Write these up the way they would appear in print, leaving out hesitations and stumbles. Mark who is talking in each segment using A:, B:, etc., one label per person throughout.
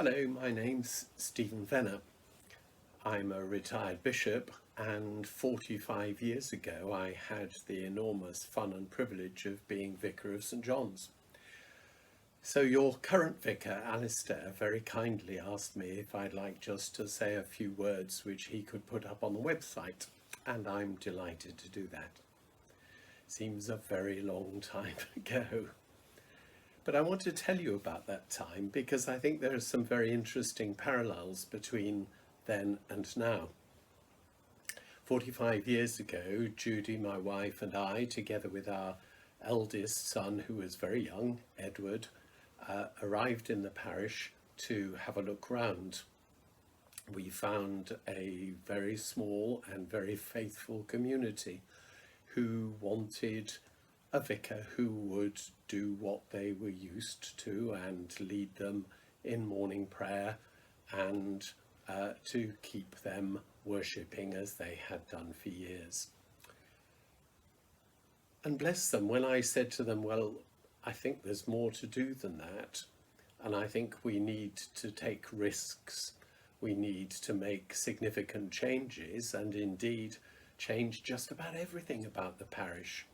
A: Hello, my name's Stephen Venner. I'm a retired bishop, and 45 years ago I had the enormous fun and privilege of being Vicar of St John's. So your current vicar, Alistair, very kindly asked me if I'd like just to say a few words which he could put up on the website, and I'm delighted to do that. Seems a very long time ago. But I want to tell you about that time because I think there are some very interesting parallels between then and now. 45 years ago, Judy, my wife, and I, together with our eldest son, who was very young, Edward, arrived in the parish to have a look round. We found a very small and very faithful community who wanted a vicar who would do what they were used to and lead them in morning prayer and to keep them worshipping as they had done for years. And bless them, when I said to them, well, I think there's more to do than that, and I think we need to take risks, we need to make significant changes, and indeed change just about everything about the parish,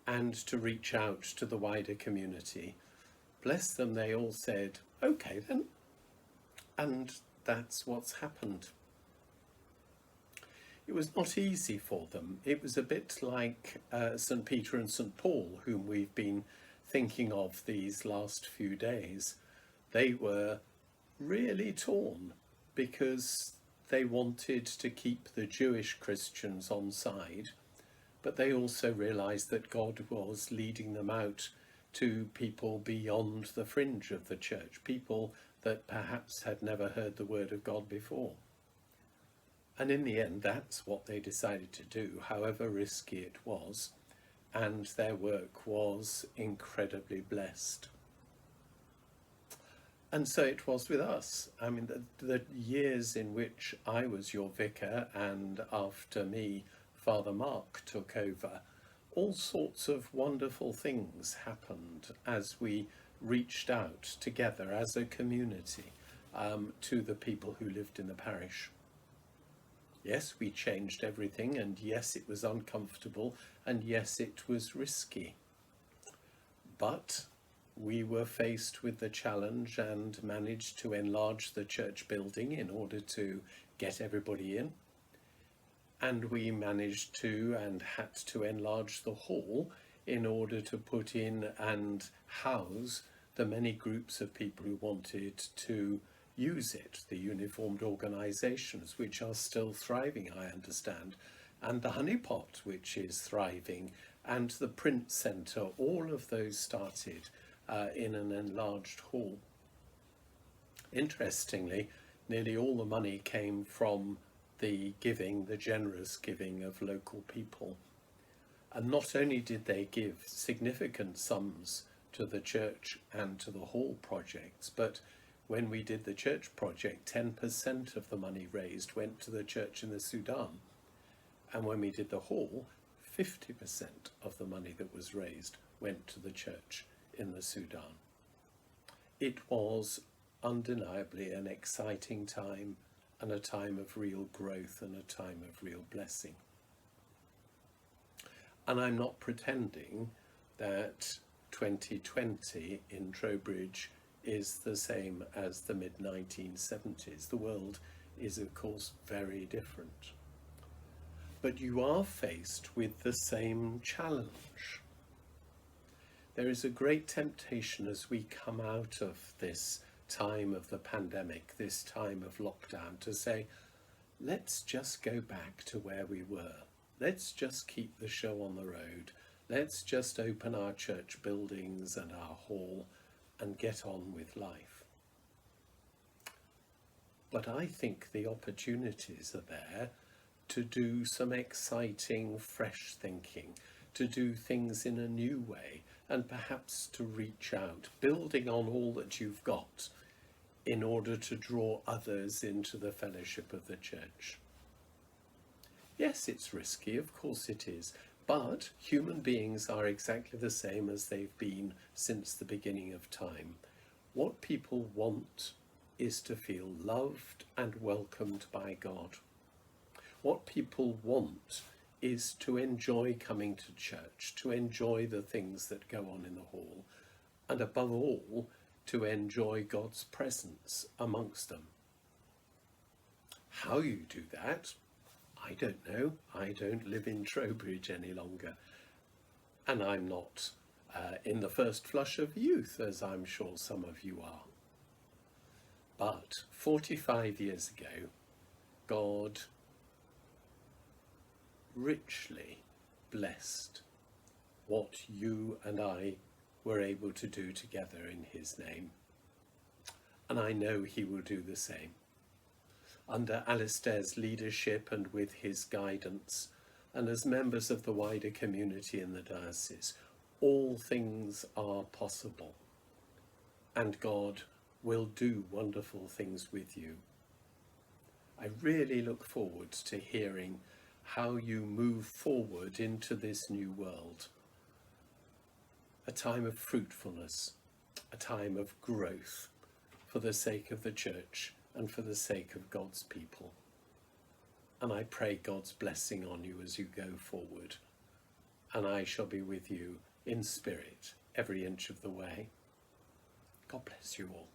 A: and to reach out to the wider community. Bless them, they all said, okay then. And that's what's happened. It was not easy for them. It was a bit like St Peter and St Paul, whom we've been thinking of these last few days. They were really torn because they wanted to keep the Jewish Christians on side, but they also realised that God was leading them out to people beyond the fringe of the church, people that perhaps had never heard the word of God before. And in the end, that's what they decided to do, however risky it was, and their work was incredibly blessed. And so it was with us. I mean, the years in which I was your vicar, and after me, Father Mark took over, all sorts of wonderful things happened as we reached out together as a community to the people who lived in the parish. Yes, we changed everything, and yes, it was uncomfortable, and yes, it was risky. But we were faced with the challenge and managed to enlarge the church building in order to get everybody in. And we managed to and had to enlarge the hall in order to put in and house the many groups of people who wanted to use it, the uniformed organisations, which are still thriving, I understand, and the honeypot, which is thriving, and the print centre. All of those started in an enlarged hall. Interestingly, nearly all the money came from the generous giving of local people. And not only did they give significant sums to the church and to the hall projects, but when we did the church project, 10% of the money raised went to the church in the Sudan. And when we did the hall, 50% of the money that was raised went to the church in the Sudan. It was undeniably an exciting time, and a time of real growth and a time of real blessing. And I'm not pretending that 2020 in Trowbridge is the same as the mid-1970s. The world is, of course, very different. But you are faced with the same challenge. There is a great temptation as we come out of this time of the pandemic, this time of lockdown, to say, let's just go back to where we were. Let's just keep the show on the road. Let's just open our church buildings and our hall and get on with life. But I think the opportunities are there to do some exciting, fresh thinking, to do things in a new way, and perhaps to reach out, building on all that you've got, in order to draw others into the fellowship of the church. Yes, it's risky, of course it is, but human beings are exactly the same as they've been since the beginning of time. What people want is to feel loved and welcomed by God. What people want is to enjoy coming to church, to enjoy the things that go on in the hall, and above all, to enjoy God's presence amongst them. How you do that, I don't know. I don't live in Trowbridge any longer, and I'm not in the first flush of youth, as I'm sure some of you are. But 45 years ago, God richly blessed what you and I were able to do together in his name. And I know he will do the same. Under Alistair's leadership and with his guidance, and as members of the wider community in the diocese, all things are possible. And God will do wonderful things with you. I really look forward to hearing how you move forward into this new world. A time of fruitfulness, a time of growth for the sake of the church and for the sake of God's people. And I pray God's blessing on you as you go forward. And I shall be with you in spirit every inch of the way. God bless you all.